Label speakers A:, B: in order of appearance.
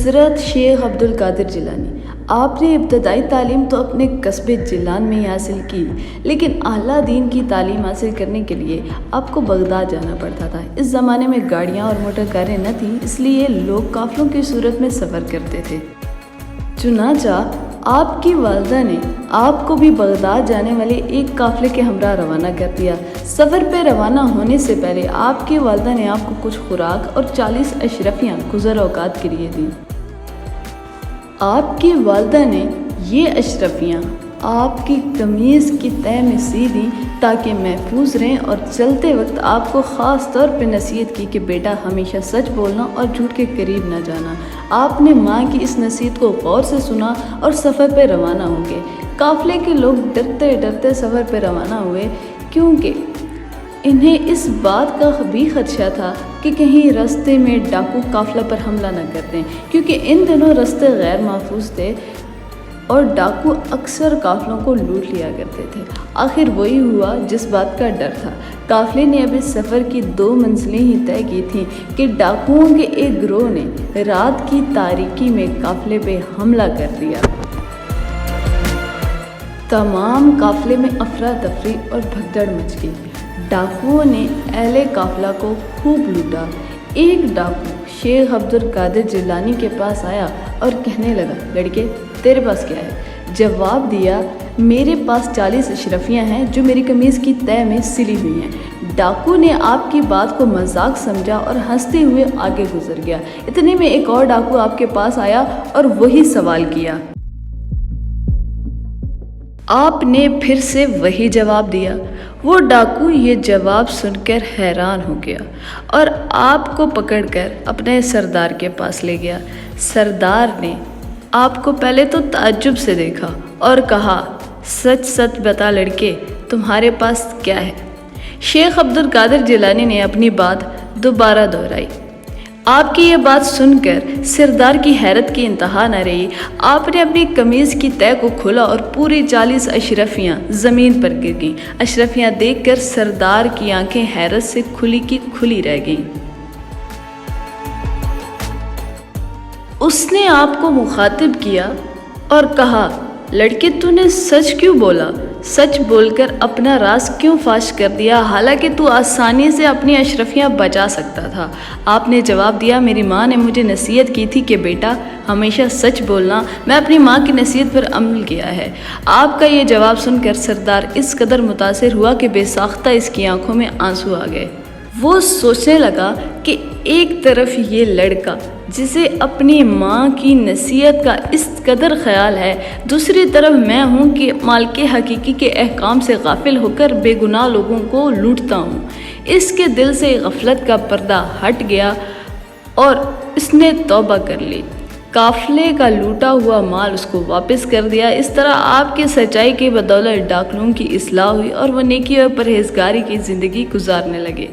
A: حضرت شیخ عبد القادر جیلانی، آپ نے ابتدائی تعلیم تو اپنے قصبے جیلان میں ہی حاصل کی، لیکن اعلیٰ دین کی تعلیم حاصل کرنے کے لیے آپ کو بغداد جانا پڑتا تھا۔ اس زمانے میں گاڑیاں اور موٹر کاریں نہ تھیں، اس لیے لوگ قافلوں کی صورت میں سفر کرتے تھے۔ چنانچہ آپ کی والدہ نے آپ کو بھی بغداد جانے والے ایک قافلے کے ہمراہ روانہ کر دیا۔ سفر پہ روانہ ہونے سے پہلے آپ کی والدہ نے آپ کو کچھ خوراک اور 40 اشرفیاں گزر اوقات کے لیے دیں۔ آپ کی والدہ نے یہ اشرفیاں آپ کی قمیض کی تہہ میں سی دیں تاکہ محفوظ رہیں، اور چلتے وقت آپ کو خاص طور پہ نصیحت کی کہ بیٹا ہمیشہ سچ بولنا اور جھوٹ کے قریب نہ جانا۔ آپ نے ماں کی اس نصیحت کو غور سے سنا اور سفر پہ روانہ ہو گئے۔ قافلے کے لوگ ڈرتے ڈرتے سفر پہ روانہ ہوئے، کیونکہ انہیں اس بات کا بھی خدشہ تھا کہ کہیں راستے میں ڈاکو قافلہ پر حملہ نہ کر دیں، کیونکہ ان دنوں راستے غیر محفوظ تھے اور ڈاکو اکثر قافلوں کو لوٹ لیا کرتے تھے۔ آخر وہی ہوا جس بات کا ڈر تھا۔ قافلے نے اب اس سفر کی 2 منزلیں ہی طے کی تھیں کہ ڈاکوؤں کے ایک گروہ نے رات کی تاریکی میں قافلے پہ حملہ کر دیا۔ تمام قافلے میں افراتفری اور بھگدڑ مچ گئی۔ ڈاکوؤں نے اہل قافلہ کو خوب لوٹا۔ ایک ڈاکو شیخ عبد القادر جیلانی کے پاس آیا اور کہنے لگا، لڑکے تیرے پاس کیا ہے؟ جواب دیا، میرے پاس 40 اشرفیاں ہیں جو میری قمیض کی تہہ میں سلی ہوئی ہیں۔ ڈاکو نے آپ کی بات کو مذاق سمجھا اور ہنستے ہوئے آگے گزر گیا۔ اتنے میں ایک اور ڈاکو آپ کے پاس آیا اور وہی سوال کیا۔ آپ نے پھر سے وہی جواب دیا۔ وہ ڈاکو یہ جواب سن کر حیران ہو گیا اور آپ کو پکڑ کر اپنے سردار کے پاس لے گیا۔ سردار نے آپ کو پہلے تو تعجب سے دیکھا اور کہا، سچ سچ بتا لڑکے، تمہارے پاس کیا ہے؟ شیخ عبد القادر جیلانی نے اپنی بات دوبارہ دہرائی۔ آپ کی یہ بات سن کر سردار کی حیرت کی انتہا نہ رہی۔ آپ نے اپنی قمیض کی تہہ کو کھولا اور پوری 40 اشرفیاں زمین پر گر گئیں۔ اشرفیاں دیکھ کر سردار کی آنکھیں حیرت سے کھلی کی کھلی رہ گئیں۔ اس نے آپ کو مخاطب کیا اور کہا، لڑکے تو نے سچ کیوں بولا؟ سچ بول کر اپنا راز کیوں فاش کر دیا، حالانکہ تو آسانی سے اپنی اشرفیاں بچا سکتا تھا؟ آپ نے جواب دیا، میری ماں نے مجھے نصیحت کی تھی کہ بیٹا ہمیشہ سچ بولنا۔ میں اپنی ماں کی نصیحت پر عمل کیا ہے۔ آپ کا یہ جواب سن کر سردار اس قدر متاثر ہوا کہ بے ساختہ اس کی آنکھوں میں آنسو آ گئے۔ وہ سوچنے لگا کہ ایک طرف یہ لڑکا جسے اپنی ماں کی نصیحت کا اس قدر خیال ہے، دوسری طرف میں ہوں کہ مالک حقیقی کے احکام سے غافل ہو کر بے گناہ لوگوں کو لوٹتا ہوں۔ اس کے دل سے غفلت کا پردہ ہٹ گیا اور اس نے توبہ کر لی۔ قافلے کا لوٹا ہوا مال اس کو واپس کر دیا۔ اس طرح آپ کی سچائی کی بدولت ڈاکوؤں کی اصلاح ہوئی اور وہ نیکی اور پرہیزگاری کی زندگی گزارنے لگے۔